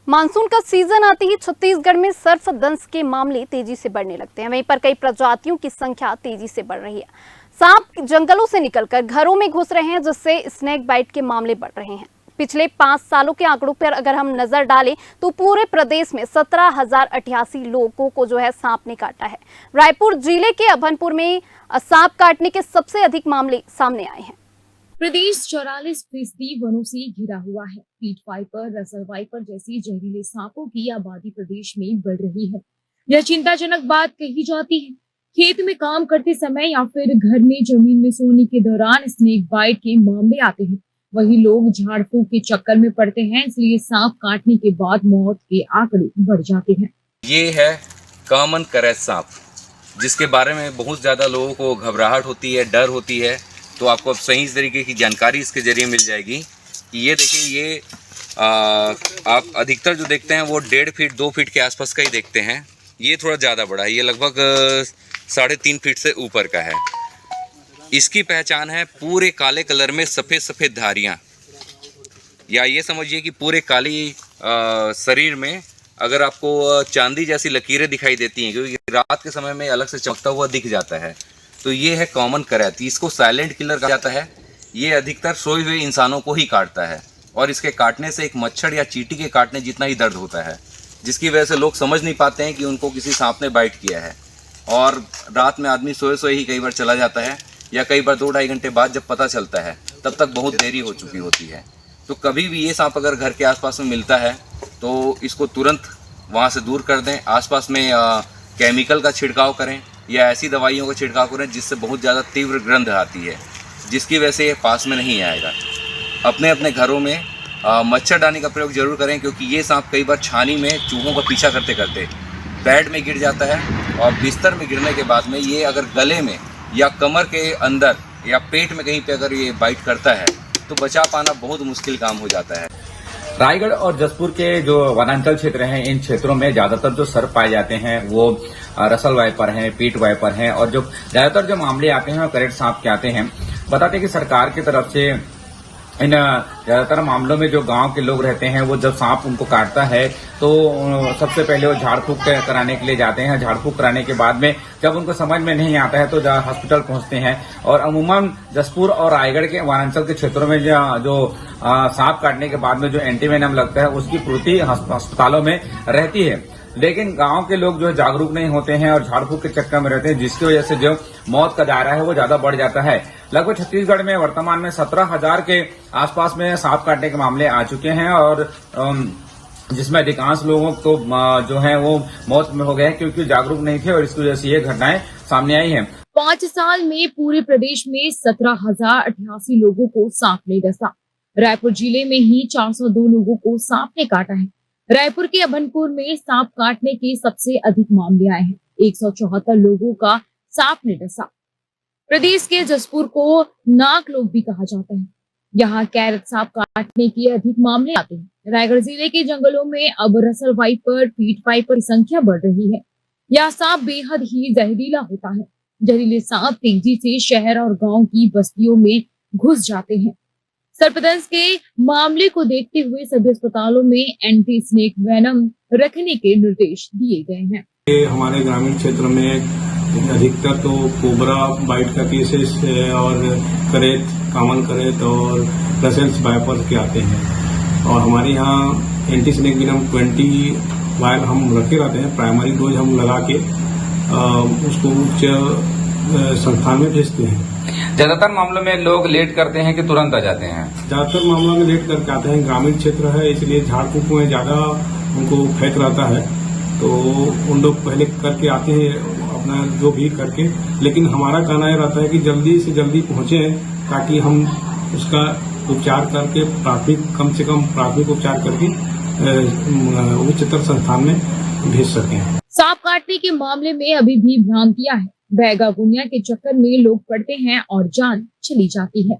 Monsoon का season आते ही छत्तीसगढ़ में सर्पदंश के मामले तेजी से बढ़ने लगते हैं। वहीं पर कई प्रजातियों की संख्या तेजी से बढ़ रही है। सांप जंगलों से निकलकर घरों में घुस रहे हैं, जिससे स्नेक बाइट के मामले बढ़ रहे हैं। पिछले 5 सालों के आंकड़ों पर अगर हम नजर डालें तो पूरे प्रदेश में 17,088 लोगों को सांप ने काटा है। रायपुर जिले के अभनपुर में सांप काटने के सबसे अधिक मामले सामने आए हैं। प्रदेश 44% वनों से घिरा हुआ है। पीट वाइपर, रसल वाइपर जैसी जहरीले सांपों की आबादी प्रदेश में बढ़ रही है। यह चिंताजनक बात कही जाती है। खेत में काम करते समय या फिर घर में जमीन में सोने के दौरान स्नेक बाइट के मामले आते हैं। वही लोग झाड़ फूक के चक्कर में पड़ते हैं, इसलिए सांप काटने के बाद मौत के आंकड़े बढ़ जाते हैं। ये है कॉमन करैत सांप, जिसके बारे में बहुत ज्यादा लोगों को घबराहट होती है, डर होती है। तो आपको अब सही तरीके की जानकारी इसके जरिए मिल जाएगी कि ये देखिए, ये आप अधिकतर जो देखते हैं वो 1.5 फीट 2 फीट के आसपास का ही देखते हैं। ये थोड़ा ज़्यादा बड़ा है, ये लगभग 3.5 फीट से ऊपर का है। इसकी पहचान है पूरे काले कलर में सफ़ेद सफ़ेद धारियाँ, या ये समझिए कि पूरे काली शरीर में अगर आपको चांदी जैसी लकीरें दिखाई देती हैं, क्योंकि रात के समय में अलग से चमकता हुआ दिख जाता है। तो ये है कॉमन करैत। इसको साइलेंट किलर कहा जाता है। ये अधिकतर सोए हुए इंसानों को ही काटता है, और इसके काटने से एक मच्छर या चींटी के काटने जितना ही दर्द होता है, जिसकी वजह से लोग समझ नहीं पाते हैं कि उनको किसी सांप ने बाइट किया है। और रात में आदमी सोए सोए ही कई बार चला जाता है, या कई बार 2-2.5 घंटे बाद जब पता चलता है तब तक बहुत देरी हो चुकी होती है। तो कभी भी ये सांप अगर घर के आसपास में मिलता है तो इसको तुरंत वहाँ से दूर कर दें। आसपास में केमिकल का छिड़काव करें या ऐसी दवाइयों का छिड़काव करें जिससे बहुत ज़्यादा तीव्र गंध आती है, जिसकी वजह से ये पास में नहीं आएगा। अपने अपने घरों में मच्छरदानी का प्रयोग जरूर करें, क्योंकि ये सांप कई बार छानी में चूहों का पीछा करते करते बेड में गिर जाता है, और बिस्तर में गिरने के बाद में ये अगर गले में या कमर के अंदर या पेट में कहीं पे अगर ये बाइट करता है तो बचा पाना बहुत मुश्किल काम हो जाता है। रायगढ़ और जसपुर के जो वनांचल क्षेत्र हैं, इन क्षेत्रों में ज्यादातर जो सर्प पाए जाते हैं वो रसल वाइपर हैं, पीट वाइपर हैं, और जो ज्यादातर जो मामले आते हैं वो करैट सांप के आते हैं। बताते हैं कि सरकार की तरफ से इन ज्यादातर मामलों में जो गांव के लोग रहते हैं वो जब सांप उनको काटता है तो सबसे पहले वो झाड़ फूक कराने के लिए जाते हैं। झाड़ फूक कराने के बाद में जब उनको समझ में नहीं आता है तो हॉस्पिटल पहुंचते हैं। और अमूमन जसपुर और रायगढ़ के वनांचल के क्षेत्रों में जो सांप काटने के बाद में जो एंटीवेनम लगता है उसकी पूर्ति अस्पतालों में रहती है। लेकिन गांव के लोग जो जागरूक नहीं होते हैं और झाड़ फूक के चक्कर में रहते हैं, जिसकी वजह से जो मौत का दायरा है वो ज्यादा बढ़ जाता है। लगभग छत्तीसगढ़ में वर्तमान में 17,000 के आसपास में सांप काटने के मामले आ चुके हैं, और जिसमें अधिकांश लोगों को जो है वो मौत में हो गए, क्योंकि जागरूक नहीं थे और इसकी वजह से ये घटनाएं सामने आई हैं। 5 साल में पूरे प्रदेश में 17,088 लोगों को सांप ने डसा। रायपुर जिले में ही 402 लोगों को सांप ने काटा है। रायपुर के अभनपुर में सांप काटने के सबसे अधिक मामले आए हैं। 174 लोगों का सांप ने डसा। प्रदेश के जसपुर को नाक लोग भी कहा जाता है। यहाँ कैरत सांप काटने के अधिक मामले आते हैं। रायगढ़ जिले के जंगलों में अब रसल वाइपर, पीट वाइपर की संख्या बढ़ रही है। यह सांप बेहद ही जहरीला होता है। जहरीले सांप तेजी से शहर और गांव की बस्तियों में घुस जाते हैं। सर्पदंश के मामले को देखते हुए सभी अस्पतालों में एंटी स्नेक वेनम रखने के निर्देश दिए गए हैं। हमारे ग्रामीण क्षेत्र में अधिकतर तो कोबरा बाइट का केसेस और करेत, कॉमन करेत और रसेल्स वाइपर के आते हैं। और हमारे यहाँ एंटी स्नेक वेनम 20 वायल हम रखे रहते हैं। प्राइमरी डोज हम लगा के उसको उच्च संस्थान में भेजते हैं। ज्यादातर मामलों में लोग लेट करते हैं कि तुरंत आ जाते हैं? ज्यादातर मामलों में लेट करके आते हैं। ग्रामीण क्षेत्र है, इसलिए झाड़ फूक में ज्यादा उनको फेंक रहता है, तो उन लोग पहले करके आते हैं अपना जो भी करके। लेकिन हमारा कहना यह रहता है कि जल्दी से जल्दी पहुंचे, ताकि हम उसका उपचार करके कम से कम प्राथमिक उपचार करके उच्चतर संस्थान में भेज सकें। सांप काटने के मामले में अभी भी भ्रांतियां हैं। बैगा बुनिया के चक्कर में लोग पड़ते हैं और जान चली जाती है।